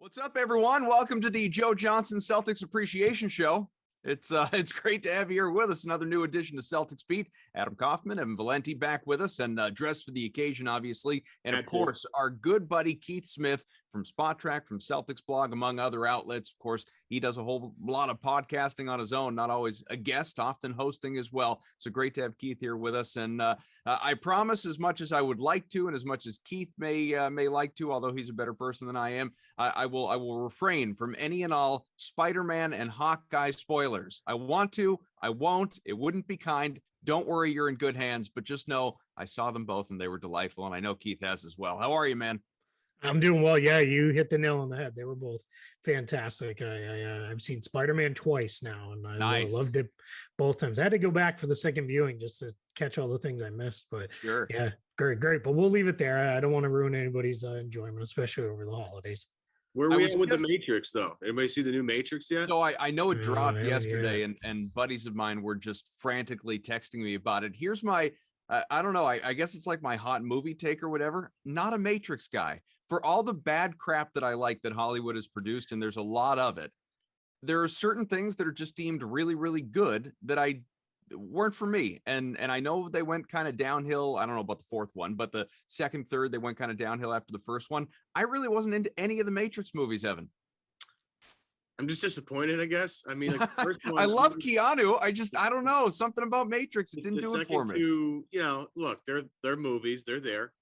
What's up, everyone? Welcome to the Joe Johnson Celtics Appreciation Show. It's great to have you here with us. Another new edition to Celtics Beat. Adam Kaufman, Evan Valenti back with us and dressed for the occasion, obviously. And of course, our good buddy Keith Smith from Spot Track, from Celtics Blog, among other outlets. Of course, he does a whole lot of podcasting on his own, not always a guest, often hosting as well. So great to have Keith here with us. And I promise, as much as I would like to, and as much as Keith may like to, although he's a better person than I am, I will refrain from any and all Spider-Man and Hawkeye spoilers. I want to, I won't. It wouldn't be kind. Don't worry, you're in good hands. But just know I saw them both and they were delightful, and I know Keith has as well. How are you, man? I'm doing well. Yeah, you hit the nail on the head. They were both fantastic. I've seen Spider-Man twice now, and I loved it both times. I had to go back for the second viewing just to catch all the things I missed. But sure. Yeah, great. But we'll leave it there. I don't want to ruin anybody's enjoyment, especially over the holidays. Where we at with the Matrix, though? Anybody see the new Matrix yet? So I know it dropped yesterday, and buddies of mine were just frantically texting me about it. Here's my, I don't know, I guess it's like my hot movie take or whatever. Not a Matrix guy. For all the bad crap that I like that Hollywood has produced, and there's a lot of it, there are certain things that are just deemed really, really good that I weren't for me. And I know they went kind of downhill. I don't know about the fourth one, but the second, third, they went kind of downhill after the first one. I really wasn't into any of the Matrix movies, Evan. I'm just disappointed, I guess. I mean, like, the first one, I love Keanu. I don't know, something about Matrix. It didn't do it for me. Look, they're movies. They're there.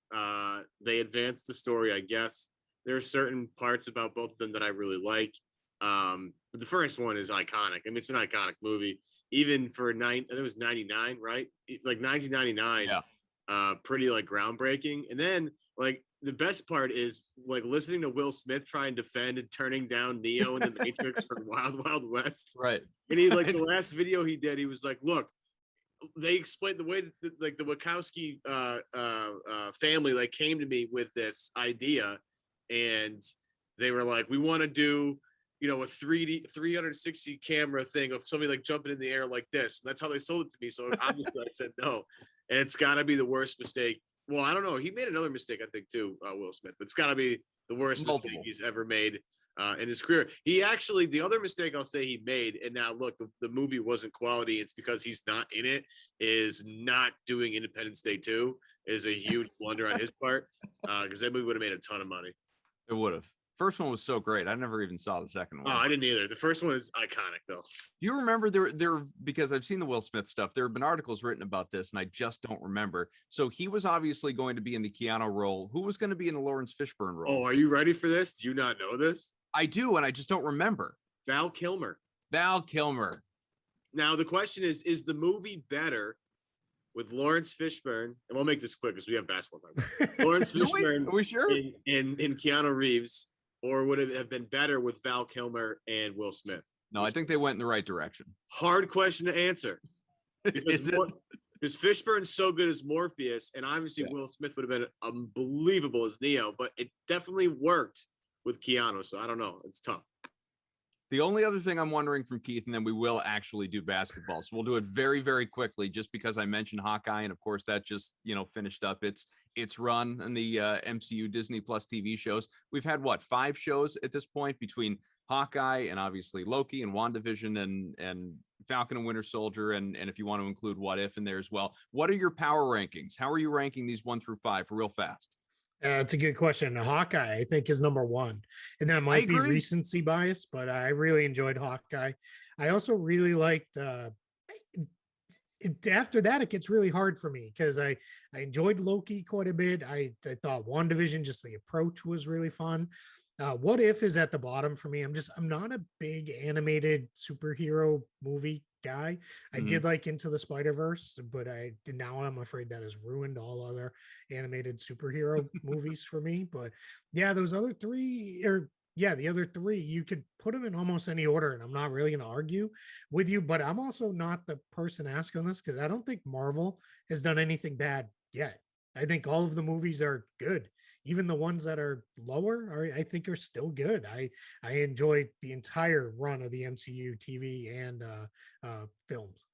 They advance the story, I guess. There are certain parts about both of them that I really like. But the first one is iconic. I mean, it's an iconic movie, even for it was 99, right? Like 1999. Yeah. Pretty like groundbreaking. And then like the best part is like listening to Will Smith try and defend and turning down Neo in the Matrix from Wild Wild West. Right. And he, like, the last video he did, he was like, look, they explained the way that like the Wachowski family like came to me with this idea, and they were like, we want to do, you know, a 360 camera thing of somebody like jumping in the air like this. And that's how they sold it to me. So obviously I said no. And it's got to be the worst mistake. Well, I don't know. He made another mistake, I think, too, Will Smith. But it's got to be the worst mistake he's ever made in his career. He actually, the other mistake I'll say he made, and now look, the movie wasn't quality. It's because he's not in it, is not doing Independence Day 2 is a huge blunder on his part, because that movie would have made a ton of money. It would have. First one was so great. I never even saw the second one. Oh, I didn't either. The first one is iconic, though. Do you remember there because I've seen the Will Smith stuff, there have been articles written about this, and I just don't remember. So he was obviously going to be in the Keanu role. Who was going to be in the Lawrence Fishburne role? Oh, are you ready for this? Do you not know this? I do, and I just don't remember. Val Kilmer. Val Kilmer. Now, the question is the movie better with Lawrence Fishburne? And we'll make this quick because we have basketball time. Lawrence Fishburne are we sure? in Keanu Reeves, or would it have been better with Val Kilmer and Will Smith? No, I think they went in the right direction. Hard question to answer. Because Fishburne's so good as Morpheus, and obviously Will Smith would have been unbelievable as Neo, but it definitely worked with Keanu. So I don't know. It's tough. The only other thing I'm wondering from Keith, and then we will actually do basketball. So we'll do it very, very quickly, just because I mentioned Hawkeye. And of course, that just, finished up its run in the MCU Disney Plus TV shows. We've had 5 shows at this point between Hawkeye and obviously Loki and WandaVision and Falcon and Winter Soldier. And if you want to include What If in there as well. What are your power rankings? How are you ranking these 1 through 5 real fast? It's a good question. Hawkeye, I think, is number 1, and that might be recency bias, but I really enjoyed Hawkeye. I also really liked. After that, it gets really hard for me because I enjoyed Loki quite a bit. I thought WandaVision, just the approach was really fun. What If is at the bottom for me. I'm not a big animated superhero movie guy. I did like Into the Spider-Verse, but now I'm afraid that has ruined all other animated superhero movies for me. But yeah, those other three, the other 3, you could put them in almost any order, and I'm not really going to argue with you, but I'm also not the person asking this because I don't think Marvel has done anything bad yet. I think all of the movies are good. Even the ones that are lower I think are still good. I enjoyed the entire run of the MCU TV and films.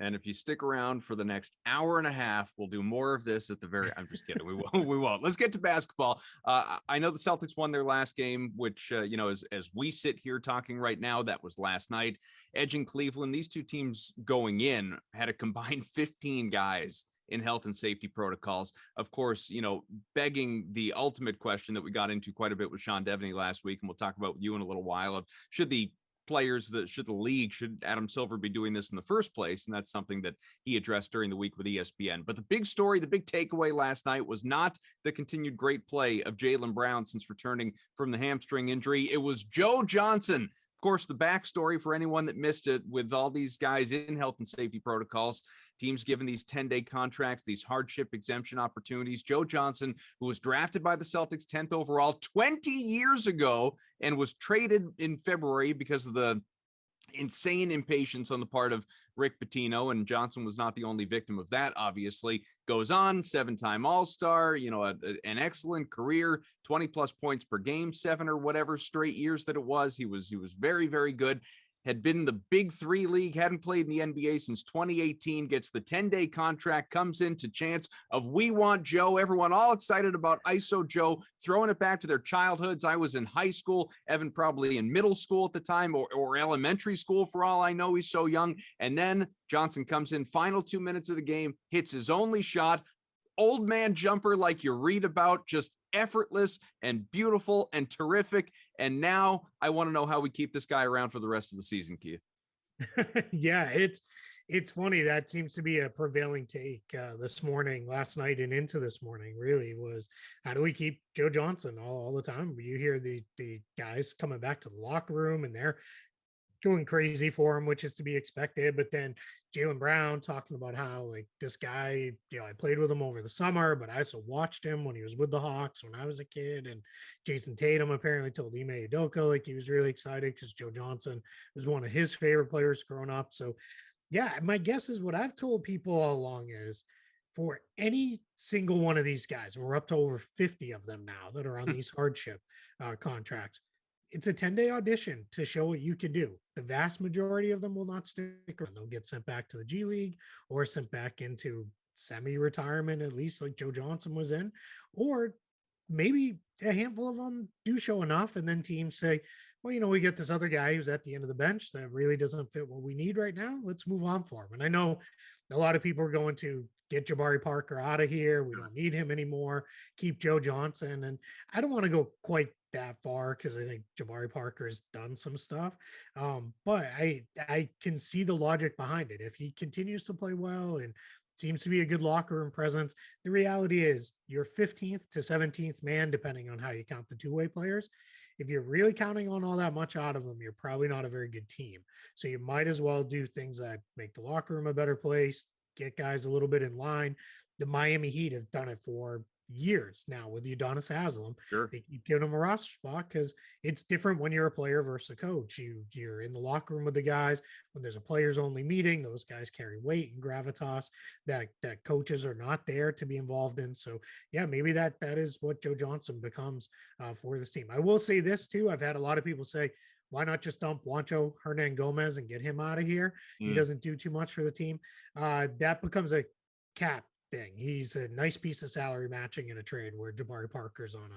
And if you stick around for the next hour and a half, we'll do more of this at the very, I'm just kidding. We won't. We won't. Let's get to basketball. I know the Celtics won their last game, which, as we sit here talking right now, that was last night. Edge and Cleveland, these two teams going in had a combined 15 guys in health and safety protocols. Of course, begging the ultimate question that we got into quite a bit with Sean Devaney last week, and we'll talk about with you in a little while, of should the league, should Adam Silver be doing this in the first place? And that's something that he addressed during the week with ESPN. But the big story, the big takeaway last night was not the continued great play of Jaylen Brown since returning from the hamstring injury. It was Joe Johnson. Of course, the backstory for anyone that missed it, with all these guys in health and safety protocols, teams given these 10-day contracts, these hardship exemption opportunities. Joe Johnson, who was drafted by the Celtics 10th overall 20 years ago and was traded in February because of the insane impatience on the part of Rick Pitino, and Johnson was not the only victim of that, obviously. Goes on, 7-time All-Star, an excellent career, 20 plus points per game, 7 or whatever straight years that it was. He was very, very good. Had been in the Big Three league, hadn't played in the NBA since 2018, gets the 10-day contract, comes into chance of We Want Joe. Everyone all excited about ISO Joe, throwing it back to their childhoods. I was in high school, Evan probably in middle school at the time, or elementary school for all I know. He's so young. And then Johnson comes in, final 2 minutes of the game, hits his only shot, old man jumper like you read about, just effortless and beautiful and terrific. And now I want to know how we keep this guy around for the rest of the season, Keith. Yeah, it's funny. That seems to be a prevailing take last night and into this morning, really, was how do we keep Joe Johnson all the time? You hear the guys coming back to the locker room and they're going crazy for him, which is to be expected. But then Jaylen Brown talking about how, like, this guy, I played with him over the summer, but I also watched him when he was with the Hawks when I was a kid. And Jason Tatum apparently told Ime Udoka like he was really excited because Joe Johnson was one of his favorite players growing up. So yeah, my guess is what I've told people all along is, for any single one of these guys, and we're up to over 50 of them now that are on these hardship contracts, it's a 10-day audition to show what you can do. The vast majority of them will not stick around. They'll get sent back to the G League or sent back into semi-retirement, at least like Joe Johnson was in, or maybe a handful of them do show enough. And then teams say, well, we get this other guy who's at the end of the bench that really doesn't fit what we need right now. Let's move on for him. And I know a lot of people are going to get Jabari Parker out of here. We don't need him anymore. Keep Joe Johnson. And I don't want to go quite that far because I think Jabari Parker has done some stuff. But I can see the logic behind it. If he continues to play well and seems to be a good locker room presence, the reality is your 15th to 17th man, depending on how you count the two-way players. If you're really counting on all that much out of them, you're probably not a very good team. So you might as well do things that make the locker room a better place, get guys a little bit in line. The Miami Heat have done it for years now with Udonis Haslem. Sure. They keep giving him a roster spot because it's different when you're a player versus a coach. You're in the locker room with the guys. When there's a players only meeting, those guys carry weight and gravitas that coaches are not there to be involved in. So yeah, maybe that is what Joe Johnson becomes for this team. I will say this too. I've had a lot of people say, why not just dump Juancho Hernan-Gomez and get him out of here? He doesn't do too much for the team. That becomes a cap thing. He's a nice piece of salary matching in a trade where Jabari Parker's on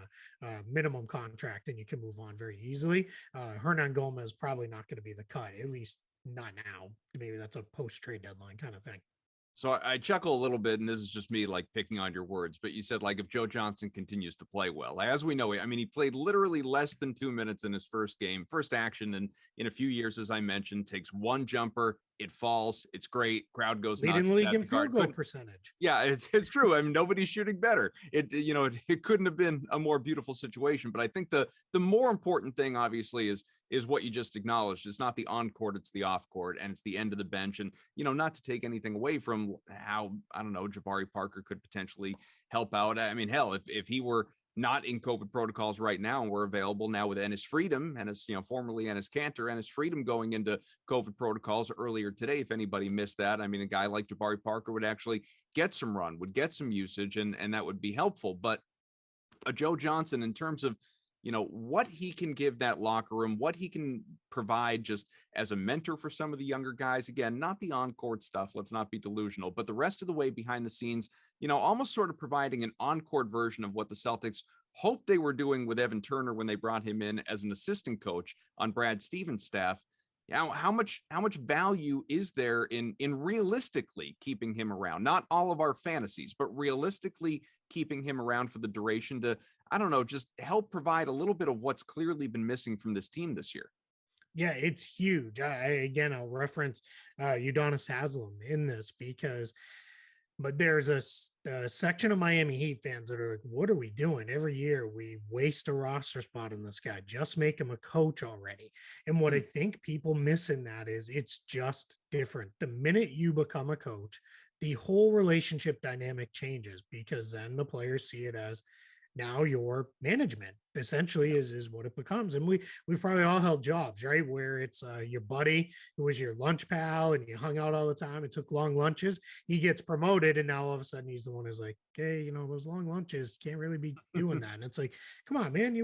a minimum contract and you can move on very easily. Hernan-Gomez probably not going to be the cut, at least not now. Maybe that's a post-trade deadline kind of thing. So I chuckle a little bit, and this is just me like picking on your words, but you said like if Joe Johnson continues to play well, as we know, I mean, he played literally less than 2 minutes in his first game, first action, and in a few years, as I mentioned, takes one jumper, it falls, it's great, crowd goes nuts. Leading league in field goal percentage. Yeah, it's true. I mean, nobody's shooting better. It couldn't have been a more beautiful situation. But I think the more important thing, obviously, is what you just acknowledged. It's not the on court, it's the off court, and it's the end of the bench. And not to take anything away from how, I don't know, Jabari Parker could potentially help out. I mean, hell, if he were not in COVID protocols right now, and we're available now with Enes Freedom, and as formerly Enes Kanter, Enes Freedom going into COVID protocols earlier today. If anybody missed that, I mean, a guy like Jabari Parker would actually get some run, would get some usage, and that would be helpful. But a Joe Johnson, in terms of what he can give that locker room, what he can provide just as a mentor for some of the younger guys. Again, not the on-court stuff, let's not be delusional, but the rest of the way behind the scenes, almost sort of providing an on-court version of what the Celtics hoped they were doing with Evan Turner when they brought him in as an assistant coach on Brad Stevens' staff. How much value is there in realistically keeping him around? Not all of our fantasies, but realistically keeping him around for the duration to, I don't know, just help provide a little bit of what's clearly been missing from this team this year. Yeah, it's huge. I'll reference Udonis Haslem in this but there's a section of Miami Heat fans that are like, what are we doing? Every year we waste a roster spot on this guy. Just make him a coach already. And what I think people miss in that is it's just different. The minute you become a coach, the whole relationship dynamic changes, because then the players see it as now your management essentially is what it becomes. And we've probably all held jobs, right? Where it's your buddy who was your lunch pal and you hung out all the time and took long lunches. He gets promoted and now all of a sudden he's the one who's like, hey, those long lunches, can't really be doing that. And it's like, come on, man,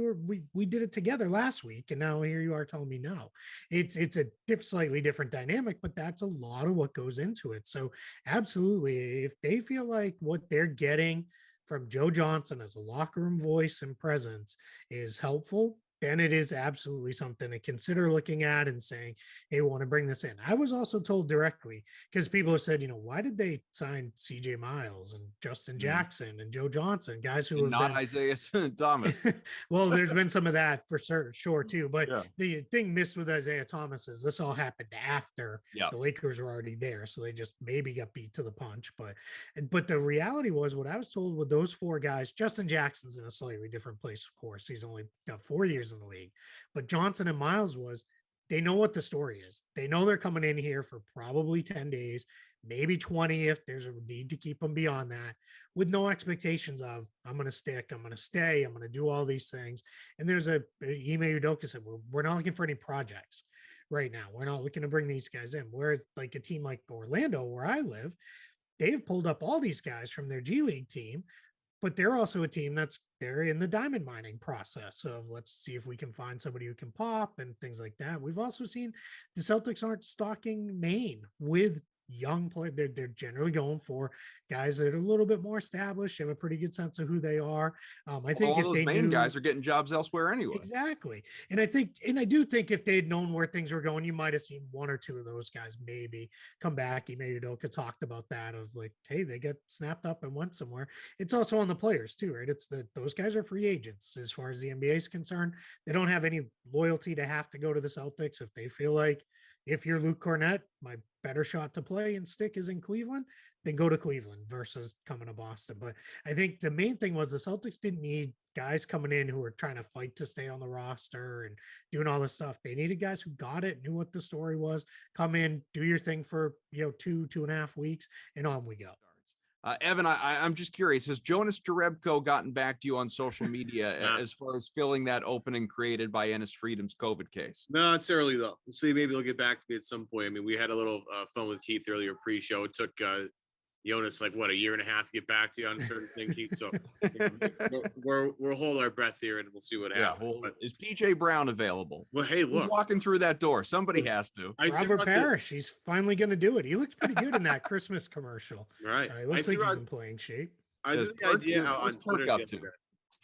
we did it together last week. And now here you are telling me no. It's a slightly different dynamic, but that's a lot of what goes into it. So absolutely, if they feel like what they're getting from Joe Johnson as a locker room voice and presence is helpful, then it is absolutely something to consider looking at and saying, hey, we want to bring this in. I was also told directly, because people have said, why did they sign CJ Miles and Justin Jackson and Joe Johnson, guys who have not been Isaiah Thomas. Well, there's been some of that for sure too. But yeah. The thing missed with Isaiah Thomas is this all happened after the Lakers were already there. So they just maybe got beat to the punch. But the reality was what I was told with those four guys, Justin Jackson's in a slightly different place, of course. He's only got 4 years in the league. But Johnson and Miles they know what the story is. They know they're coming in here for probably 10 days, maybe 20 if there's a need to keep them beyond that, with no expectations of I'm going to stick, I'm going to stay, I'm going to do all thime things. And there's Ime Udoka said, we're not looking for any projects right now. We're not looking to bring these guys in. We're like a team like Orlando, where I live. They've pulled up all these guys from their G League team, but they're also a team they're in the diamond mining process of let's see if we can find somebody who can pop and things like that. We've also seen the Celtics aren't stocking Maine with young players. They're generally going for guys that are a little bit more established, have a pretty good sense of who they are. I think all those main guys are getting jobs elsewhere anyway. Exactly. And I do think if they'd known where things were going, you might have seen one or two of those guys maybe come back. Ime Udoka talked about that of like, hey, they get snapped up and went somewhere. It's also on the players too, right? It's those guys are free agents as far as the NBA is concerned. They don't have any loyalty to have to go to the Celtics. If they feel like, if you're Luke Cornett, my better shot to play and stick is in Cleveland, then go to Cleveland versus coming to Boston. But I think the main thing was the Celtics didn't need guys coming in who were trying to fight to stay on the roster and doing all this stuff. They needed guys who got it, knew what the story was, come in, do your thing for 2.5 weeks, and on we go. Evan, I'm just curious, has Jonas Jerebko gotten back to you on social media as far as filling that opening created by Ennis Freedom's COVID case? No, it's early though. We'll see. Maybe he'll get back to me at some point. I mean, we had a little fun with Keith earlier pre-show. It took Jonas like a year and a half to get back to you on a certain thing, Keith. So we'll hold our breath here and we'll see what happens. Well, is PJ Brown available? Well, hey, look, who's walking through that door. Somebody has to. Robert Parrish, he's finally going to do it. He looks pretty good in that Christmas commercial. Right. He looks like he's in playing shape. I just the idea on Twitter up to.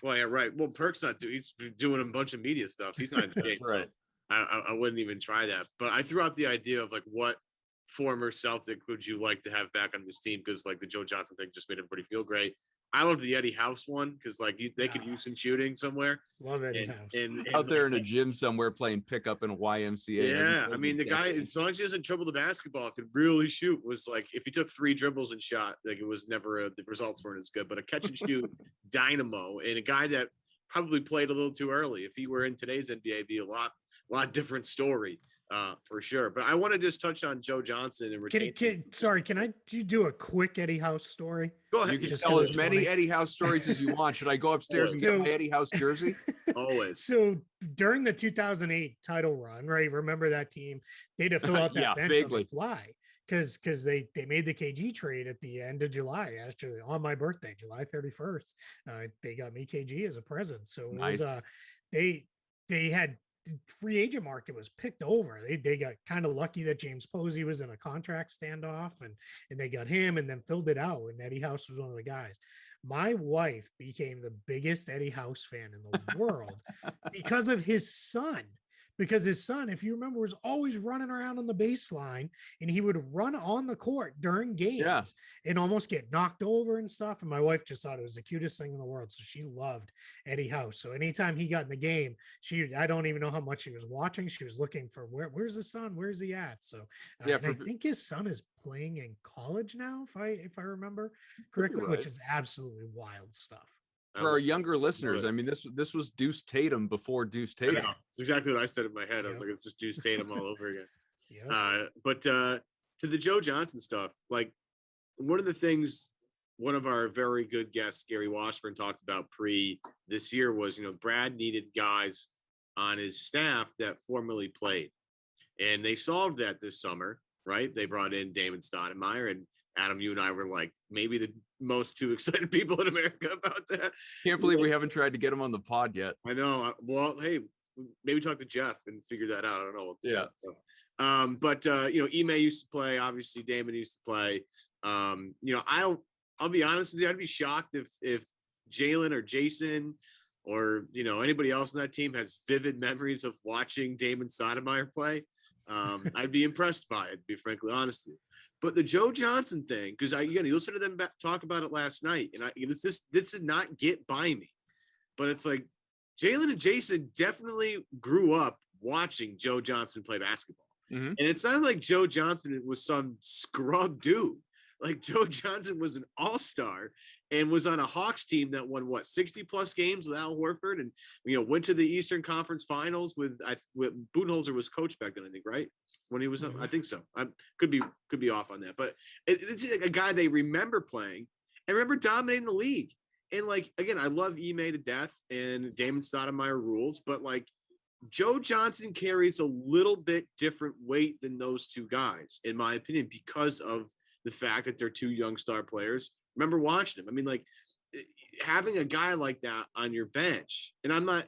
Well, yeah, right. Well, Perk's not doing. He's doing a bunch of media stuff. He's not in shape, right. So I wouldn't even try that. But I threw out the idea of like, what former Celtic would you like to have back on this team? Because like the Joe Johnson thing just made everybody feel great. I love the Eddie House one because like they could use some shooting somewhere. Love Eddie House. And out there in a gym somewhere playing pickup in a YMCA. Yeah, I mean the guy, as long as he doesn't dribble the basketball, could really shoot. Was like if he took 3 dribbles and shot, like it was never the results weren't as good. But a catch and shoot dynamo and a guy that probably played a little too early. If he were in today's NBA, it'd be a lot different story. For sure. But I want to just touch on Joe Johnson and can I do a quick Eddie House story? Go ahead. You can tell as many Eddie House stories as you want. Should I go upstairs and get my Eddie House jersey? Always. So during the 2008 title run, right? Remember that team? They had to fill out that bench on the fly because they made the KG trade at the end of July, actually on my birthday, July 31st. They got me KG as a present. So it was they had free agent market was picked over. They got kind of lucky that James Posey was in a contract standoff and they got him and then filled it out. And Eddie House was one of the guys. My wife became the biggest Eddie House fan in the world because of his son. Because his son, if you remember, was always running around on the baseline and he would run on the court during games and almost get knocked over and stuff. And my wife just thought it was the cutest thing in the world. So she loved Eddie House. So anytime he got in the game, I don't even know how much she was watching. She was looking for where's the son? Where's he at? So I think his son is playing in college now, if I remember correctly, right. Which is absolutely wild stuff. For our younger listeners, I mean, this was Deuce Tatum before Deuce Tatum. It's exactly what I said in my head. I was like, it's just Deuce Tatum all over again. But to the Joe Johnson stuff, like one of the things one of our very good guests, Gary Washburn, talked about pre this year was, Brad needed guys on his staff that formerly played. And they solved that this summer, right? They brought in Damon Stoudemire, and Adam, you and I were like maybe the most two excited people in America about that. Can't believe we haven't tried to get him on the pod yet. I know. Well, hey, maybe talk to Jeff and figure that out. I don't know. But Ime used to play. Obviously, Damon used to play. I'll be honest with you. I'd be shocked if Jalen or Jason or anybody else on that team has vivid memories of watching Damon Stoudemire play. I'd be impressed by it, to be frankly honest with you. But the Joe Johnson thing, because you listen to them talk about it last night, and this did not get by me, but it's like Jalen and Jason definitely grew up watching Joe Johnson play basketball, and it's not like Joe Johnson was some scrub dude. Like Joe Johnson was an all-star and was on a Hawks team that won 60 plus games with Al Horford, and went to the Eastern Conference Finals with Budenholzer was coach back then, I think, right? When he was, I think so. I could be off on that, but it's like a guy they remember playing and remember dominating the league. And like again, I love Ime to death and Damon Stoudemire rules, but like Joe Johnson carries a little bit different weight than those two guys, in my opinion, because of the fact that they're two young star players. Remember watching him. I mean, like having a guy like that on your bench, and I'm not,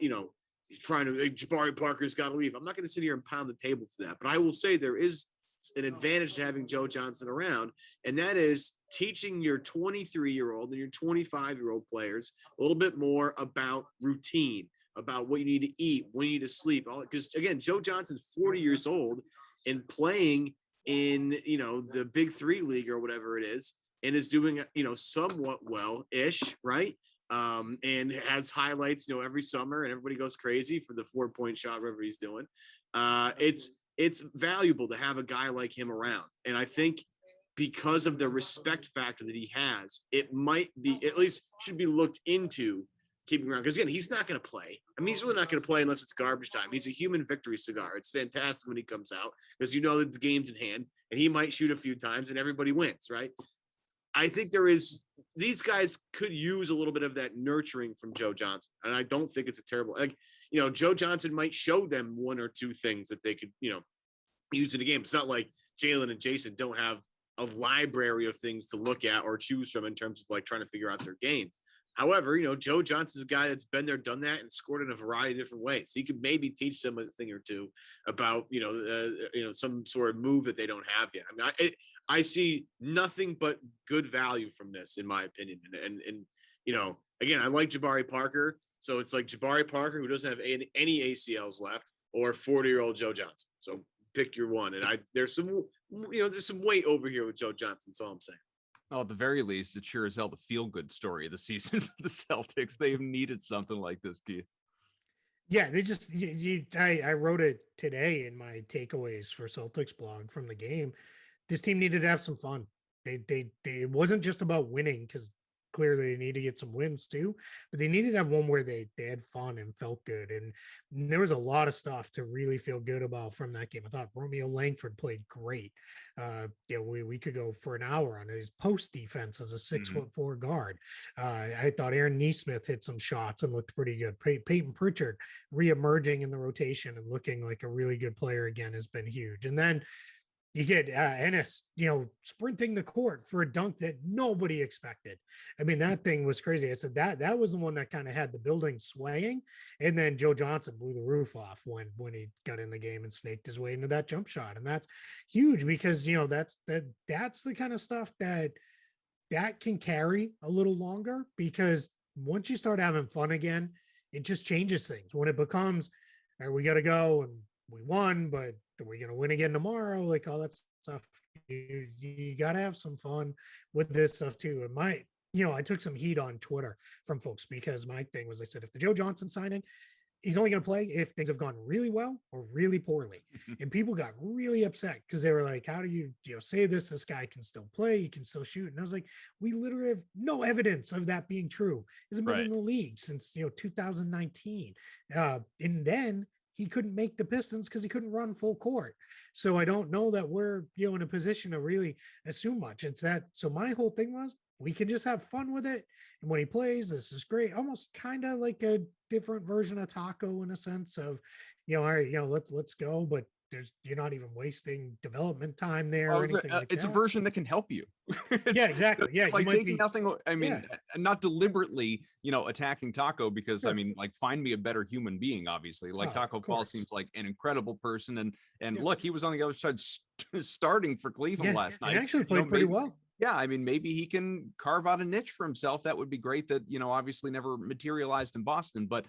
trying to, Jabari Parker's got to leave. I'm not going to sit here and pound the table for that, but I will say there is an advantage to having Joe Johnson around, and that is teaching your 23-year-old and your 25-year-old players a little bit more about routine, about what you need to eat, when you need to sleep. Because again, Joe Johnson's 40 years old and playing in the Big Three league or whatever it is, and is doing somewhat well-ish, right? And has highlights every summer, and everybody goes crazy for the 4-point shot, whatever he's doing. It's valuable to have a guy like him around, and I think because of the respect factor that he has, it might be, at least should be looked into keeping around. Because again, he's not going to play. I mean, he's really not going to play unless it's garbage time. He's a human victory cigar. It's fantastic when he comes out because that the game's in hand, and he might shoot a few times and everybody wins, right? I think these guys could use a little bit of that nurturing from Joe Johnson. And I don't think it's a terrible, Joe Johnson might show them one or two things that they could, use in the game. It's not like Jalen and Jason don't have a library of things to look at or choose from in terms of like trying to figure out their game. However, Joe Johnson's a guy that's been there, done that, and scored in a variety of different ways. He could maybe teach them a thing or two about, some sort of move that they don't have yet. I mean, I see nothing but good value from this, in my opinion. And again, I like Jabari Parker. So it's like Jabari Parker, who doesn't have any ACLs left, or 40-year-old Joe Johnson. So pick your one. And there's some weight over here with Joe Johnson. That's all I'm saying. Well, at the very least, it sure as hell the feel-good story of the season for the Celtics. They've needed something like this, Keith. Yeah, they just, I wrote it today in my takeaways for Celtics blog from the game. This team needed to have some fun. It wasn't just about winning, because clearly they need to get some wins too, but they needed to have one where they had fun and felt good. And there was a lot of stuff to really feel good about from that game. I thought Romeo Langford played great. We could go for an hour on his post defense as a 6'4" guard. I thought Aaron Nesmith hit some shots and looked pretty good. Peyton Prichard reemerging in the rotation and looking like a really good player again has been huge. And then You get Ennis, sprinting the court for a dunk that nobody expected. I mean, that thing was crazy. I said that was the one that kind of had the building swaying. And then Joe Johnson blew the roof off when he got in the game and snaked his way into that jump shot. And that's huge because that's the kind of stuff that can carry a little longer, because once you start having fun again, it just changes things. When it becomes, all right, we got to go and we won, but are we going to win again tomorrow? Like all that stuff. You got to have some fun with this stuff too. And I took some heat on Twitter from folks because my thing was, I said, if the Joe Johnson signing, he's only going to play if things have gone really well or really poorly. And people got really upset because they were like, how do you say this guy can still play, he can still shoot? And I was like, we literally have no evidence of that being true. He hasn't been in the league since 2019. And then he couldn't make the Pistons because he couldn't run full court. So I don't know that we're in a position to really assume much. It's that. So my whole thing was, we can just have fun with it. And when he plays, this is great. Almost kind of like a different version of Taco in a sense of, all right, let's go. But you're not even wasting development time there or anything like it's that. a version that can help you. Yeah, exactly. Yeah. Like taking nothing. I mean, not deliberately, attacking Taco because I mean, like, find me a better human being, obviously. Like Taco Fall seems like an incredible person. And look, he was on the other side starting for Cleveland last night. And actually played pretty well. Yeah, I mean, maybe he can carve out a niche for himself. That would be great. That, obviously never materialized in Boston. But,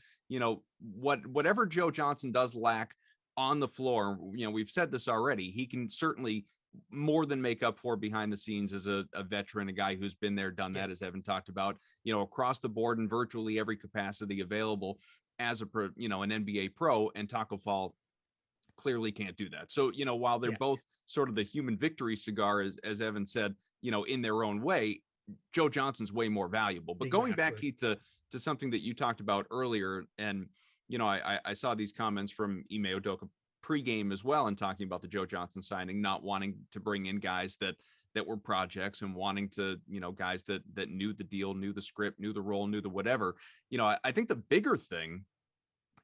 whatever Joe Johnson does lack on the floor, we've said this already, he can certainly more than make up for behind the scenes as a veteran, a guy who's been there, done that, as Evan talked about, across the board in virtually every capacity available as an NBA pro. And Taco Fall clearly can't do that. So, while they're both sort of the human victory cigar, as Evan said, in their own way, Joe Johnson's way more valuable. But going back, Keith, to something that you talked about earlier, and, I saw these comments from Ime Udoka pregame as well, and talking about the Joe Johnson signing, not wanting to bring in guys that were projects and wanting to, guys that knew the deal, knew the script, knew the role, knew the whatever. I think the bigger thing,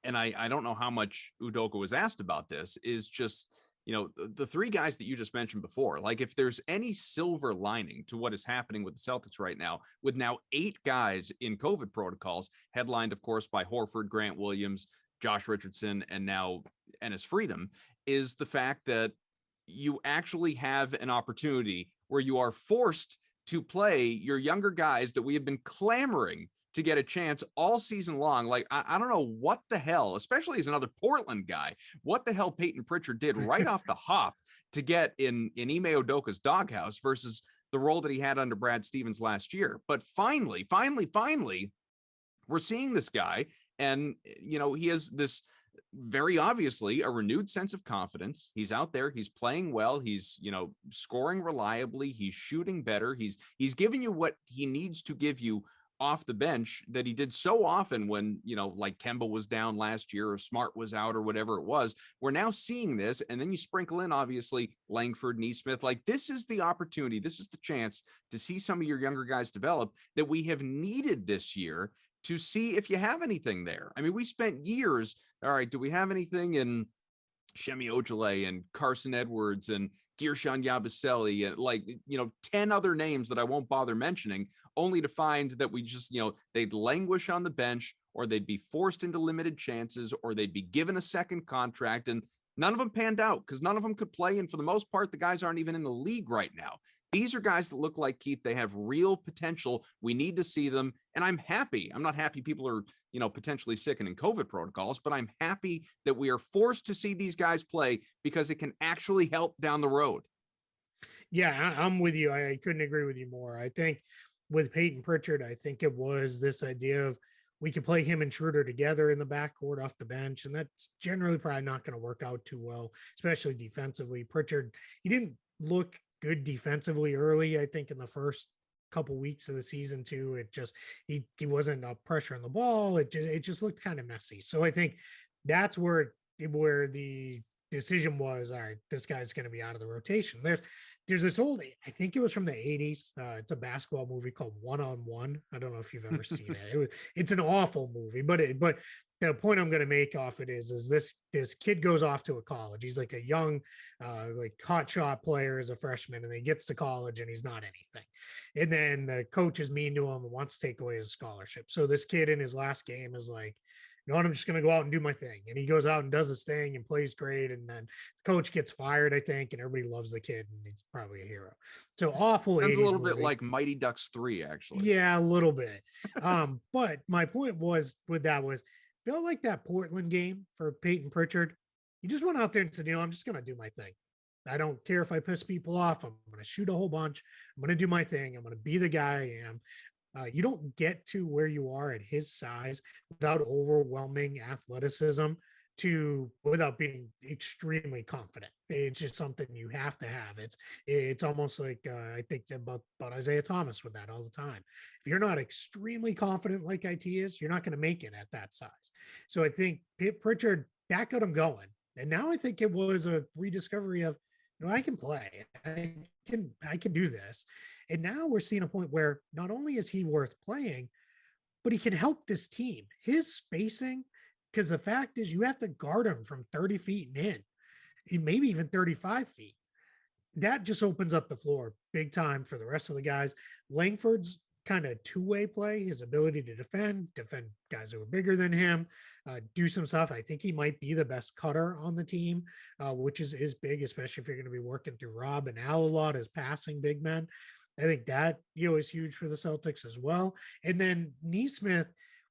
and I don't know how much Udoka was asked about this, is just, the three guys that you just mentioned before. Like, if there's any silver lining to what is happening with the Celtics right now, with now 8 guys in COVID protocols, headlined, of course, by Horford, Grant Williams, Josh Richardson, and now Enes Freedom, is the fact that you actually have an opportunity where you are forced to play your younger guys that we have been clamoring to get a chance all season long. Like, I don't know what the hell, especially as another Portland guy, what the hell Peyton Prichard did right off the hop to get in Ime Udoka's doghouse versus the role that he had under Brad Stevens last year. But finally, we're seeing this guy, and, he has this very obviously a renewed sense of confidence. He's out there, he's playing well, he's, scoring reliably, he's shooting better, he's giving you what he needs to give you off the bench that he did so often when, like Kemba was down last year or Smart was out or whatever it was. We're now seeing this, and then you sprinkle in, obviously, Langford, Nesmith. Like, this is the opportunity, this is the chance to see some of your younger guys develop that we have needed this year to see if you have anything there. I mean, we spent years, all right, do we have anything in Shemi Ojale and Carson Edwards and Gershon Yabusele and 10 other names that I won't bother mentioning, only to find that we just, they'd languish on the bench, or they'd be forced into limited chances, or they'd be given a second contract. And none of them panned out because none of them could play. And for the most part, the guys aren't even in the league right now. These are guys that look like, Keith, they have real potential. We need to see them. And I'm happy. I'm not happy people are, potentially sick and in COVID protocols, but I'm happy that we are forced to see these guys play because it can actually help down the road. Yeah, I'm with you. I couldn't agree with you more. I think with Peyton Prichard, I think it was this idea of we could play him and Schroeder together in the backcourt off the bench. And that's generally probably not going to work out too well, especially defensively. Prichard, he didn't look good defensively early, I think, in the first couple weeks of the season too. It just, he wasn't pressure on the ball. It just looked kind of messy. So I think that's where the decision was, all right, this guy's going to be out of the rotation. There's this old, I think it was from the 80s. It's a basketball movie called One on One. I don't know if you've ever seen it. It's an awful movie, but the point I'm going to make off it is this kid goes off to a college. He's like a young, like hot shot player as a freshman, and he gets to college and he's not anything. And then the coach is mean to him and wants to take away his scholarship. So this kid in his last game is like, you know what, I'm just going to go out and do my thing. And he goes out and does his thing and plays great. And then the coach gets fired, I think, and everybody loves the kid and he's probably a hero. So awful. Sounds a little movie. bit like Mighty Ducks 3, actually. Yeah, a little bit. But my point was with that was felt like that Portland game for Peyton Prichard. He just went out there and said, you know, I'm just going to do my thing. I don't care if I piss people off. I'm going to shoot a whole bunch. I'm going to do my thing. I'm going to be the guy I am. You don't get to where you are at his size without overwhelming athleticism without being extremely confident. It's just something you have to have. It's almost like I think about Isaiah Thomas with that all the time. If you're not extremely confident like IT is, you're not going to make it at that size. So I think Prichard, that got him going. And now I think it was a rediscovery of, you know, I can play. I can do this. And now we're seeing a point where not only is he worth playing, but he can help this team. His spacing, because the fact is you have to guard him from 30 feet and in, maybe even 35 feet. That just opens up the floor big time for the rest of the guys. Langford's kind of two-way play, his ability to defend guys who are bigger than him, do some stuff. I think he might be the best cutter on the team, which is big, especially if you're going to be working through Rob and Al a lot as passing big men. I think that, you know, is huge for the Celtics as well. And then Neesmith,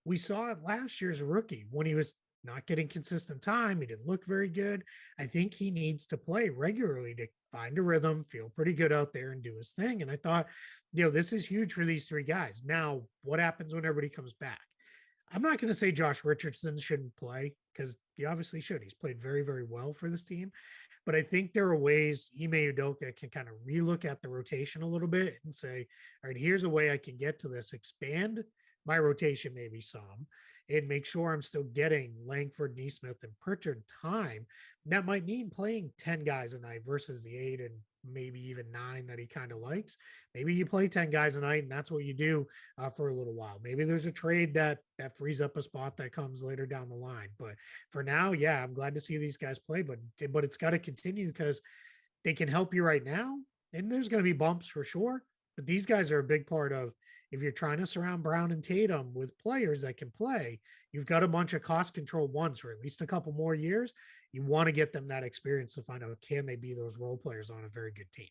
we saw it last year's rookie when he was not getting consistent time. He didn't look very good. I think he needs to play regularly to find a rhythm, feel pretty good out there and do his thing. And I thought, you know, this is huge for these three guys. Now, what happens when everybody comes back? I'm not going to say Josh Richardson shouldn't play because he obviously should. He's played very, very well for this team. But I think there are ways Ime Udoka can kind of relook at the rotation a little bit and say, all right, here's a way I can get to this, expand my rotation maybe some, and make sure I'm still getting Langford, Neesmith, and Prichard time. That might mean playing 10 guys a night versus the 8 and maybe even 9 that he kind of likes. Maybe you play 10 guys a night and that's what you do for a little while. Maybe there's a trade that frees up a spot that comes later down the line. But for now, yeah, I'm glad to see these guys play, but it's got to continue because they can help you right now. And there's going to be bumps for sure. But these guys are a big part of, if you're trying to surround Brown and Tatum with players that can play, you've got a bunch of cost control ones for at least a couple more years. You want to get them that experience to find out, can they be those role players on a very good team?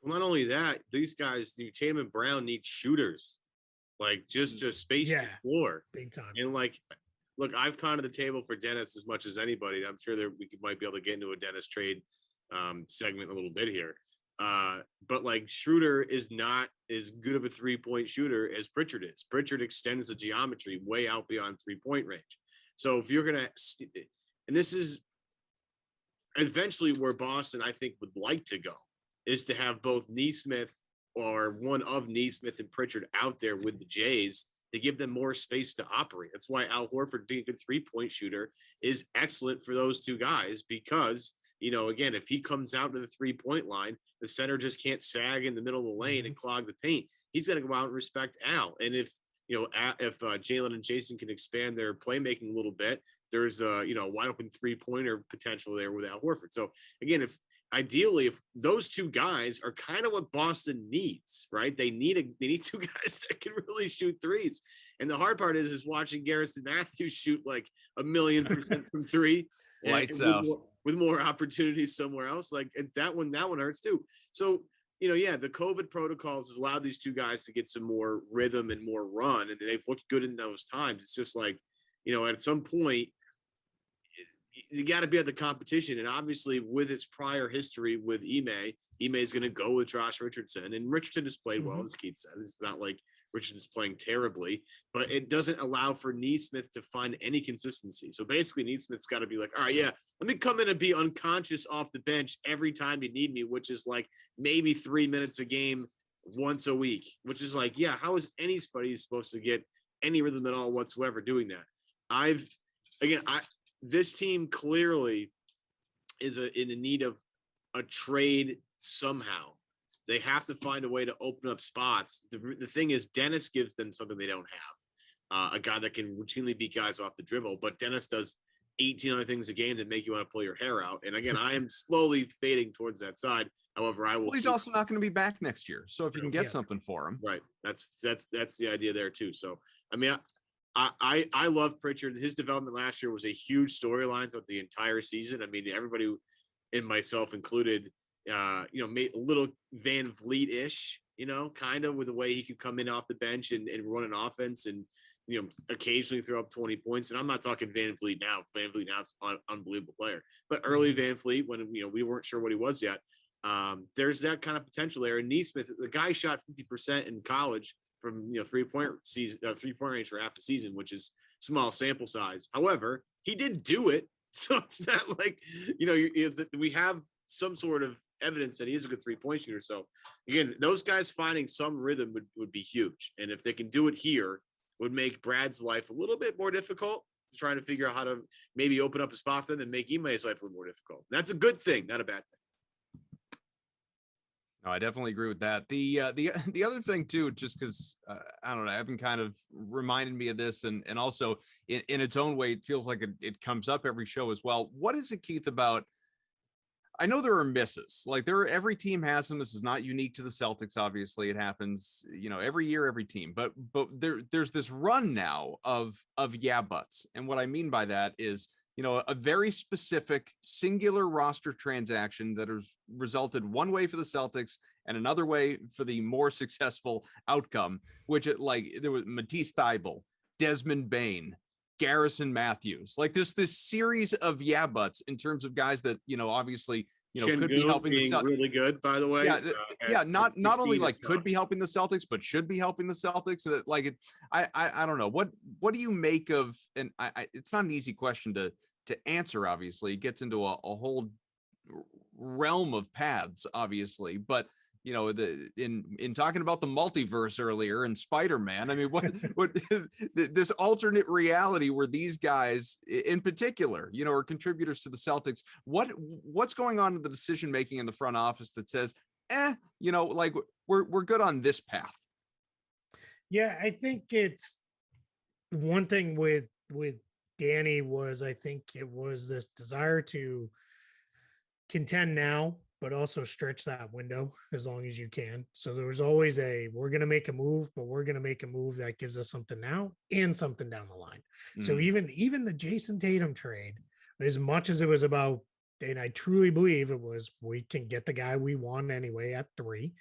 Well, not only that, these guys, Tatum and Brown, need shooters, like just space the floor. Big time. And like, look, I've pounded the table for Dennis as much as anybody. I'm sure that might be able to get into a Dennis trade segment a little bit here. But like Schroeder is not as good of a 3-point shooter as Prichard is. Prichard extends the geometry way out beyond 3-point range. So if you're going to, and this is eventually where Boston, I think, would like to go, is to have both Neesmith or one of Neesmith and Prichard out there with the Jays to give them more space to operate. That's why Al Horford being a 3-point shooter is excellent for those two guys, because, you know, again, if he comes out to the 3-point line, the center just can't sag in the middle of the lane and clog the paint. He's got to go out and respect Al. And if Jalen and Jason can expand their playmaking a little bit, there's a, wide open 3-pointer potential there with Al Horford. So again, if those two guys are kind of what Boston needs, right? They need two guys that can really shoot threes. And the hard part is watching Garrison Matthews shoot like 1,000,000% from three. Lights out. With more opportunities somewhere else. Like that one hurts too. So, the COVID protocols has allowed these two guys to get some more rhythm and more run, and they've looked good in those times. It's just like, at some point, you got to be at the competition. And obviously with his prior history with Ime is going to go with Josh Richardson, and Richardson has played well, as Keith said. It's not like Richardson's playing terribly, but it doesn't allow for Neesmith to find any consistency. So basically Neesmith's got to be like, all right, yeah, let me come in and be unconscious off the bench every time you need me, which is like maybe 3 minutes a game once a week, which is like, yeah, how is anybody supposed to get any rhythm at all whatsoever doing that? This team clearly is in need of a trade somehow. They have to find a way to open up spots. The thing is, Dennis gives them something they don't have. A guy that can routinely beat guys off the dribble, but Dennis does 18 other things a game that make you want to pull your hair out. And again, I am slowly fading towards that side. However, I will. Well, he's also not going to be back next year, so if you can get something for him, right? That's the idea there too. So I mean, I love Prichard. His development last year was a huge storyline throughout the entire season. I mean, everybody, and myself included, made a little Van Vliet-ish, kind of with the way he could come in off the bench and run an offense and, occasionally throw up 20 points. And I'm not talking Van Vliet now. Van Vliet now is an unbelievable player. But early Van Vliet, when, we weren't sure what he was yet, there's that kind of potential there. And Neesmith, the guy shot 50% in college from, 3-point range for half the season, which is small sample size. However, he did do it. So it's not like, we have some sort of evidence that he is a good 3-point shooter. So again, those guys finding some rhythm would be huge. And if they can do it here, would make Brad's life a little bit more difficult, trying to figure out how to maybe open up a spot for them and make Ime's life a little more difficult. That's a good thing, not a bad thing. No, I definitely agree with that. The other thing too, just because I don't know, Evan kind of reminded me of this, and also in its own way, it feels like it comes up every show as well. What is it, Keith, about? I know there are misses. Like every team has them. This is not unique to the Celtics. Obviously, it happens, every year, every team. But there's this run now of yeah buts, and what I mean by that is, a very specific singular roster transaction that has resulted one way for the Celtics and another way for the more successful outcome, which there was Matisse Thybulle, Desmond Bane, Garrison Matthews. Like there's this series of yeah buts in terms of guys that, obviously, could be helping the Celtics. Really good, by the way. Yeah, not only could be helping the Celtics, but should be helping the Celtics. And I don't know. What do you make of? And it's not an easy question to answer. Obviously, it gets into a whole realm of paths. Obviously, but in talking about the multiverse earlier and Spider-Man, I mean, what this alternate reality where these guys in particular, are contributors to the Celtics. What's going on in the decision making in the front office that says, we're good on this path? Yeah, I think it's one thing with Danny was, I think it was this desire to contend now, but also stretch that window as long as you can. So there was always we're going to make a move, but we're going to make a move that gives us something now and something down the line. So even the Jason Tatum trade, as much as it was about, and I truly believe it was, we can get the guy we want anyway at 3.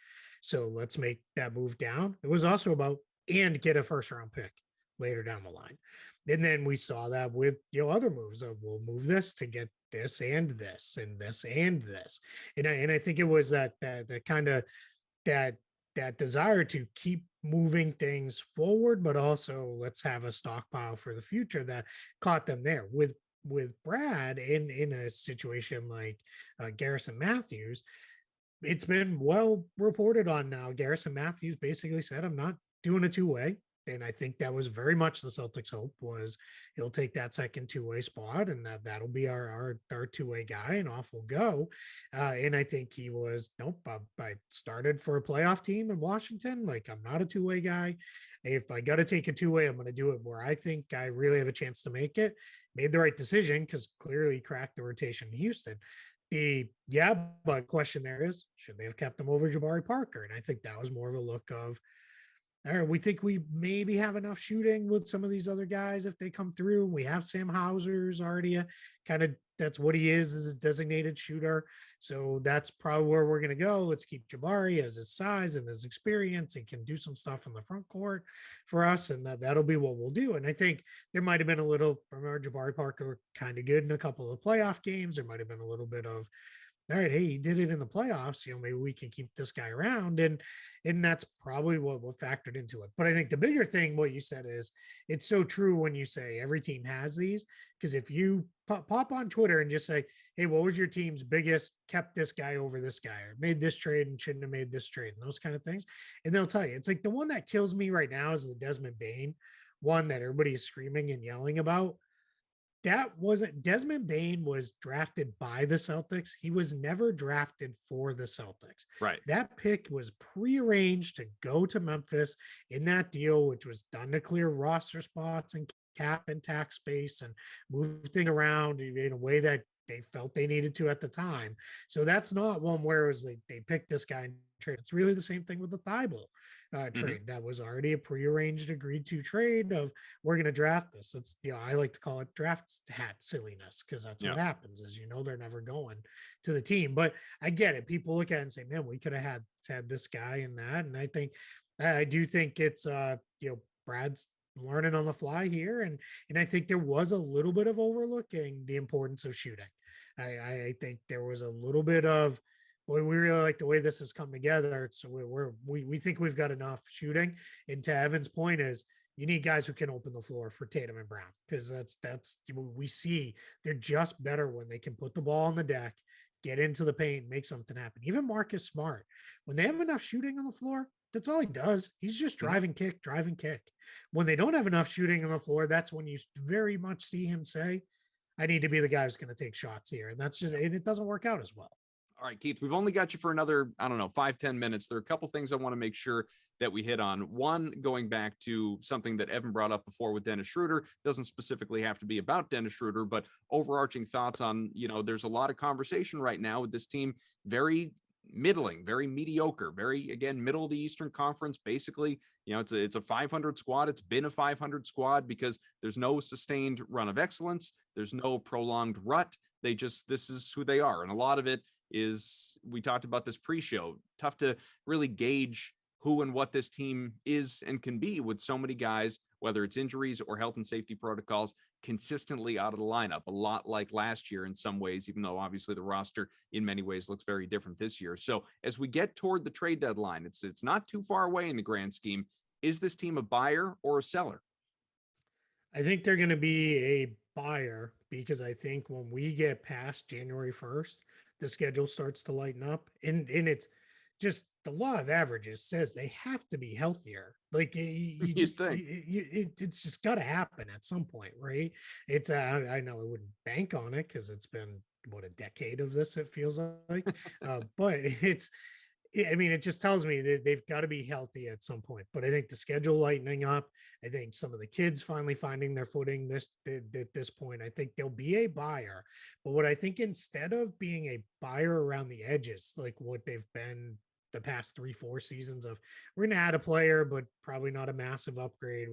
So let's make that move down. It was also about, and get a first round pick later down the line. And then we saw that with, other moves of, we'll move this to get this and this and this and this. And I think it was that kind of that desire to keep moving things forward, but also let's have a stockpile for the future that caught them there. With Brad in a situation like Garrison Matthews, it's been well reported on now. Garrison Matthews basically said, I'm not doing a 2-way. And I think that was very much the Celtics' hope, was he'll take that second 2-way spot, and that'll be our 2-way guy, and off we'll go. And I think he was, nope, I started for a playoff team in Washington. Like, I'm not a 2-way guy. If I got to take a 2-way, I'm going to do it where I think I really have a chance to make it. Made the right decision because clearly cracked the rotation in Houston. But question there is, should they have kept him over Jabari Parker? And I think that was more of a look of, all right, we think we maybe have enough shooting with some of these other guys if they come through. We have Sam Hauser's already that's what he is a designated shooter. So that's probably where we're going to go. Let's keep Jabari as his size and his experience, and can do some stuff in the front court for us. And that'll be what we'll do. And I think there might've been a little, remember Jabari Parker kind of good in a couple of playoff games. There might've been a little bit of, all right, hey, he did it in the playoffs, maybe we can keep this guy around. And that's probably what factored into it. But I think the bigger thing, what you said, is it's so true when you say every team has these, because if you pop on Twitter and just say, hey, what was your team's biggest, kept this guy over this guy, or made this trade and shouldn't have made this trade, and those kind of things. And they'll tell you, it's like the one that kills me right now is the Desmond Bane one that everybody is screaming and yelling about. that wasn't Desmond Bain was drafted by the Celtics. He was never drafted for the Celtics. Right. That pick was prearranged to go to Memphis in that deal, which was done to clear roster spots and cap and tax space and move things around in a way that they felt they needed to at the time. So that's not one where it was they picked this guy and trade. It's really the same thing with the Thibault trade. That was already a prearranged, agreed to trade of we're going to draft this. It's, I like to call it draft hat silliness because that's what happens. As you know, they're never going to the team. But I get it. People look at it and say, man, we could have had this guy and that. And I do think it's Brad's learning on the fly here, and I think there was a little bit of overlooking the importance of shooting. I think there was a little bit of, boy, we really like the way this has come together. So we think we've got enough shooting. And to Evan's point is, you need guys who can open the floor for Tatum and Brown, because that's we see they're just better when they can put the ball on the deck, get into the paint, make something happen. Even Marcus Smart, when they have enough shooting on the floor, that's all he does. He's just drive and kick. When they don't have enough shooting on the floor, that's when you very much see him say, I need to be the guy who's going to take shots here. And it doesn't work out as well. All right, Keith, we've only got you for another, 5-10 minutes. There are a couple things I want to make sure that we hit on. One, going back to something that Evan brought up before with Dennis Schroeder, doesn't specifically have to be about Dennis Schroeder, but overarching thoughts on, there's a lot of conversation right now with this team, very middling, very mediocre, very, again, middle of the Eastern Conference. Basically, it's a 500 squad. It's been a 500 squad because there's no sustained run of excellence. There's no prolonged rut. This is who they are. And a lot of it is, we talked about this pre-show, tough to really gauge who and what this team is and can be with so many guys, whether it's injuries or health and safety protocols, consistently out of the lineup, a lot like last year in some ways, even though obviously the roster in many ways looks very different this year. So as we get toward the trade deadline, it's not too far away in the grand scheme. Is this team a buyer or a seller? I think they're going to be a buyer, because I think when we get past January 1st, the schedule starts to lighten up, and it's just the law of averages says they have to be healthier. Like it's just got to happen at some point, right? It's I know I wouldn't bank on it because it's been a decade of this, it feels like, but it just tells me that they've got to be healthy at some point. But I think the schedule lightening up, I think some of the kids finally finding their footing at this point, I think they'll be a buyer. But what I think, instead of being a buyer around the edges, like what they've been the past 3-4 seasons of, we're going to add a player, but probably not a massive upgrade.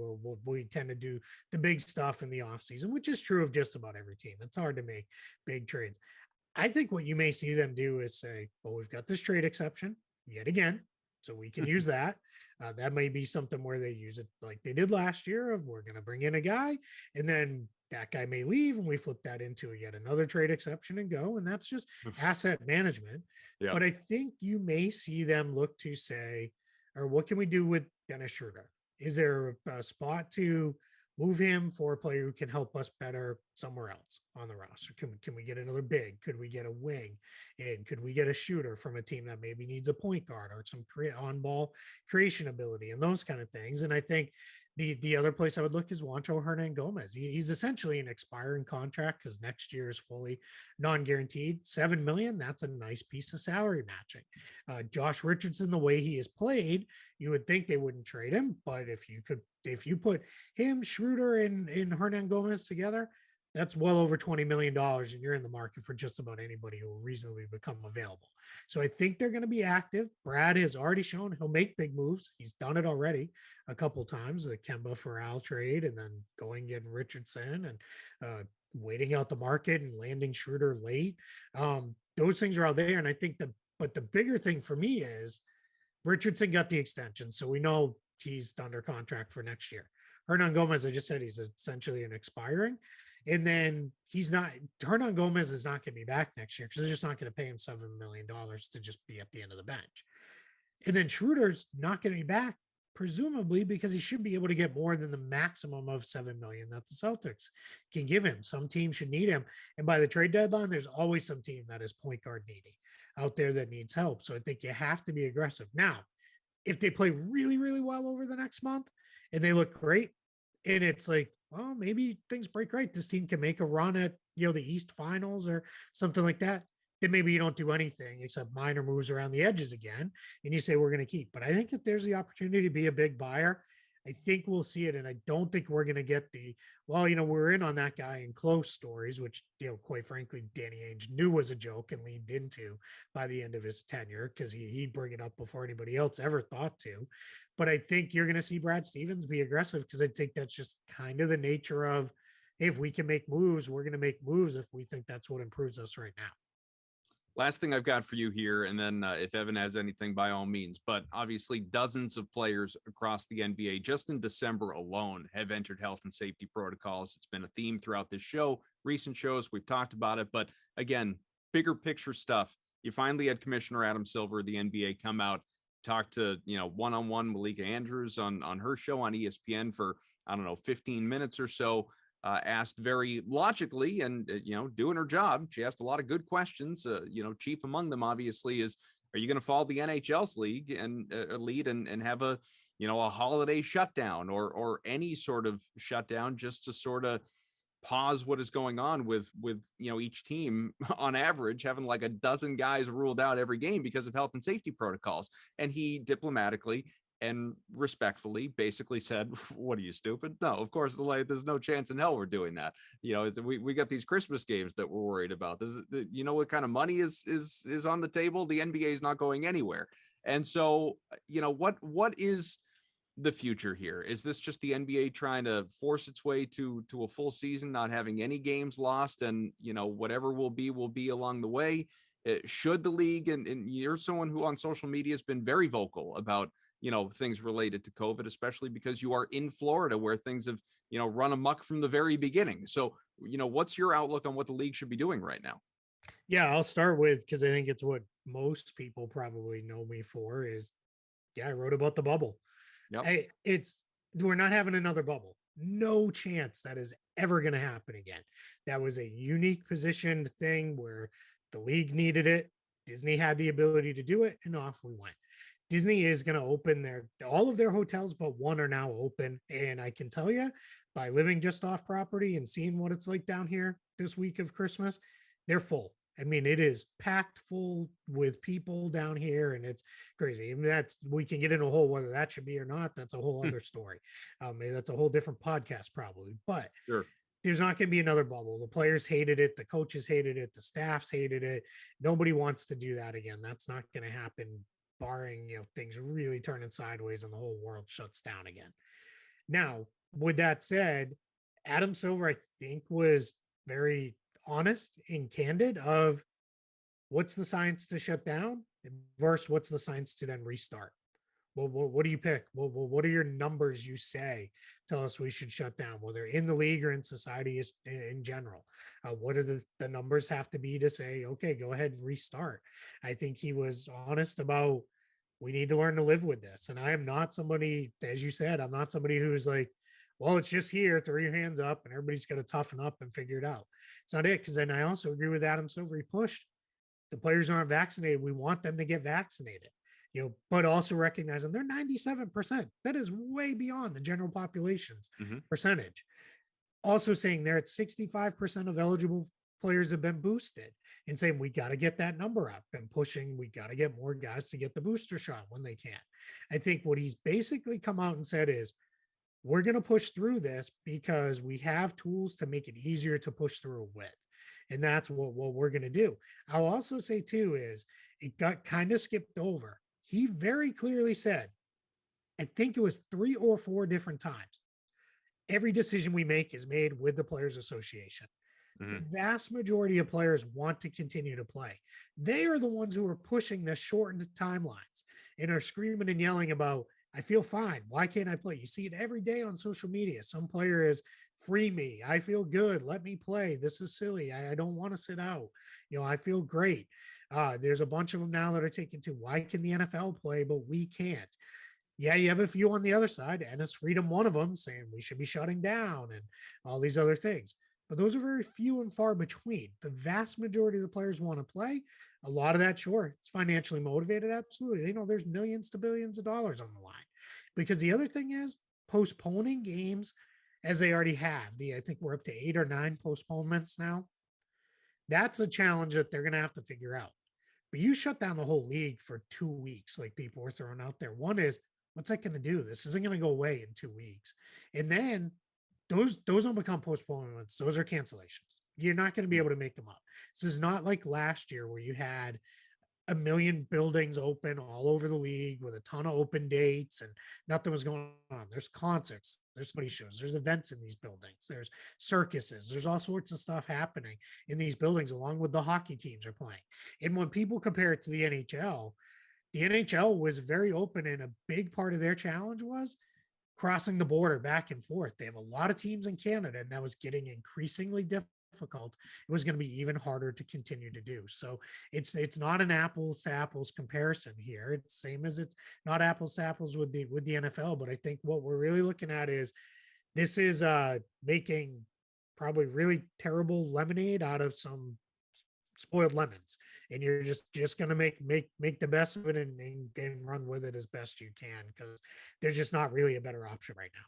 We tend to do the big stuff in the offseason, which is true of just about every team. It's hard to make big trades. I think what you may see them do is say, well, we've got this trade exception yet again, so we can use that. That may be something where they use it like they did last year of, we're going to bring in a guy and then that guy may leave and we flip that into yet another trade exception and go. And that's just asset management. Yeah. But I think you may see them look to say, or what can we do with Dennis Schroeder? Is there a spot to move him for a player who can help us better somewhere else on the roster? Can we get another big? Could we get a wing? And could we get a shooter from a team that maybe needs a point guard or some on-ball creation ability and those kind of things? And I think the other place I would look is Juancho Hernan-Gomez. He's essentially an expiring contract because next year is fully non-guaranteed. $7 million, that's a nice piece of salary matching. Josh Richardson, the way he has played, you would think they wouldn't trade him, but if you put him, Schroeder, and Hernan-Gomez together, that's well over $20 million, and you're in the market for just about anybody who will reasonably become available. So I think they're going to be active. Brad has already shown he'll make big moves. He's done it already a couple times, the Kemba for Al trade, and then going getting Richardson and waiting out the market and landing Schroeder late. Those things are out there, and I think but the bigger thing for me is Richardson got the extension, so we know he's under contract for next year. Hernan-Gomez, I just said he's essentially an expiring. And then Hernan-Gomez is not going to be back next year because they're just not going to pay him $7 million to just be at the end of the bench. And then Schroeder's not going to be back, presumably because he should be able to get more than the maximum of $7 million that the Celtics can give him. Some teams should need him. And by the trade deadline, there's always some team that is point guard needy out there that needs help. So I think you have to be aggressive. Now, if they play really, really well over the next month and they look great, and it's like, well, maybe things break right. This team can make a run at, the East Finals or something like that. Then maybe you don't do anything except minor moves around the edges again, and you say we're going to keep. But I think if there's the opportunity to be a big buyer, I think we'll see it. And I don't think we're going to get the, well, we're in on that guy in close stories, which, quite frankly, Danny Ainge knew was a joke and leaned into by the end of his tenure because he'd bring it up before anybody else ever thought to. But I think you're going to see Brad Stevens be aggressive because I think that's just kind of the nature of, hey, if we can make moves, we're going to make moves if we think that's what improves us right now. Last thing I've got for you here, and then if Evan has anything, by all means, but obviously dozens of players across the NBA just in December alone have entered health and safety protocols. It's been a theme throughout this show, recent shows, we've talked about it, but again, bigger picture stuff. You finally had Commissioner Adam Silver, the NBA, come out, talk to, one-on-one Malika Andrews on her show on ESPN for, 15 minutes or so. Asked very logically and, doing her job. She asked a lot of good questions. Chief among them, obviously, is, are you going to follow the NHL's league and lead and have a holiday shutdown or any sort of shutdown just to sort of pause what is going on with each team on average having like a dozen guys ruled out every game because of health and safety protocols. And he diplomatically and respectfully basically said, what are you, stupid? No, of course, there's no chance in hell we're doing that. We got these Christmas games that we're worried about. This is, what kind of money is on the table? The NBA is not going anywhere. And so, what is the future here? Is this just the NBA trying to force its way to a full season, not having any games lost, and whatever will be along the way? Should the league, and you're someone who on social media has been very vocal about things related to COVID, especially because you are in Florida where things have run amok from the very beginning. So what's your outlook on what the league should be doing right now? Yeah, I'll start with, because I think it's what most people probably know me for, is I wrote about the bubble. Yep. We're not having another bubble. No chance that is ever going to happen again. That was a unique positioned thing where the league needed it. Disney had the ability to do it, and off we went. Disney is going to open all of their hotels, but one are now open. And I can tell you, by living just off property and seeing what it's like down here this week of Christmas, they're full. I mean, it is packed full with people down here, and it's crazy. I mean, we can get into a whole whether that should be or not. That's a whole other story. Maybe that's a whole different podcast, probably. But sure, there's not going to be another bubble. The players hated it, the coaches hated it, the staffs hated it. Nobody wants to do that again. That's not going to happen, barring things really turning sideways and the whole world shuts down again. Now, with that said, Adam Silver, I think, was very honest and candid of what's the science to shut down versus what's the science to then restart. Well, what do you pick? Well, what are your numbers you say tell us we should shut down, whether in the league or in society in general? What do the numbers have to be to say, okay, go ahead and restart? I think he was honest about, we need to learn to live with this. And I am not somebody, as you said, I'm not somebody who's like, well, it's just here, throw your hands up and everybody's going to toughen up and figure it out. It's not it. Because then I also agree with Adam Silver. He pushed the players aren't vaccinated. We want them to get vaccinated, but also recognizing they're 97%. That is way beyond the general population's percentage. Also saying they're at 65% of eligible players have been boosted, and saying we got to get that number up and pushing. We got to get more guys to get the booster shot when they can. I think what he's basically come out and said is, we're going to push through this because we have tools to make it easier to push through with. And that's what we're going to do. I'll also say too, is it got kind of skipped over. He very clearly said, I think it was 3 or 4 different times, every decision we make is made with the Players Association. The vast majority of players want to continue to play. They are the ones who are pushing the shortened timelines and are screaming and yelling about, I feel fine. Why can't I play? You see it every day on social media. Some player is, free me. I feel good. Let me play. This is silly. I don't want to sit out. I feel great. There's a bunch of them now that are taken to, why can the NFL play, but we can't? Yeah, you have a few on the other side, and it's Freedom, one of them, saying we should be shutting down and all these other things. But those are very few and far between. The vast majority of the players want to play. A lot of that, sure, it's financially motivated. Absolutely. They know there's millions to billions of dollars on the line. Because the other thing is, postponing games as they already have. I think we're up to 8 or 9 postponements now. That's a challenge that they're going to have to figure out. But you shut down the whole league for 2 weeks, like people were throwing out there. One is, what's that going to do? This isn't going to go away in 2 weeks. And then those don't become postponements. Those are cancellations. You're not going to be able to make them up. This is not like last year where you had a million buildings open all over the league with a ton of open dates and nothing was going on. There's concerts, there's money shows, there's events in these buildings, there's circuses, there's all sorts of stuff happening in these buildings along with the hockey teams are playing. And when people compare it to the NHL was very open, and a big part of their challenge was crossing the border back and forth. They have a lot of teams in Canada, and that was getting increasingly difficult. It was going to be even harder to continue to do. So it's not an apples to apples comparison here. It's same as it's not apples to apples with the NFL. But I think what we're really looking at is this is making probably really terrible lemonade out of some spoiled lemons, and you're just going to make the best of it and run with it as best you can, because there's just not really a better option right now.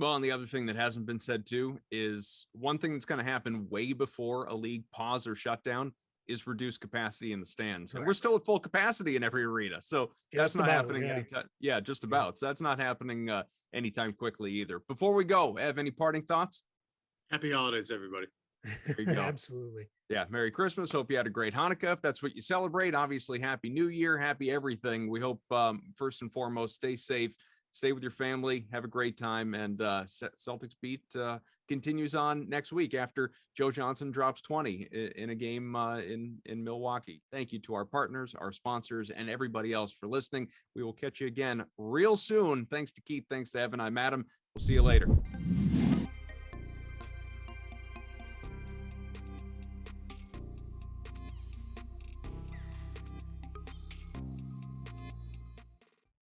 Well, and the other thing that hasn't been said too is one thing that's going to happen way before a league pause or shutdown is reduced capacity in the stands. And we're still at full capacity in every arena. So that's not happening anytime. Yeah, just about. So that's not happening anytime quickly either. Before we go, have any parting thoughts? Happy holidays, everybody. There you go. Absolutely. Yeah. Merry Christmas. Hope you had a great Hanukkah. If that's what you celebrate, obviously, Happy New Year, happy everything. We hope first and foremost, stay safe. Stay with your family, have a great time, and Celtics Beat continues on next week after Joe Johnson drops 20 in a game in Milwaukee. Thank you to our partners, our sponsors, and everybody else for listening. We will catch you again real soon. Thanks to Keith. Thanks to Evan. I'm Adam. We'll see you later.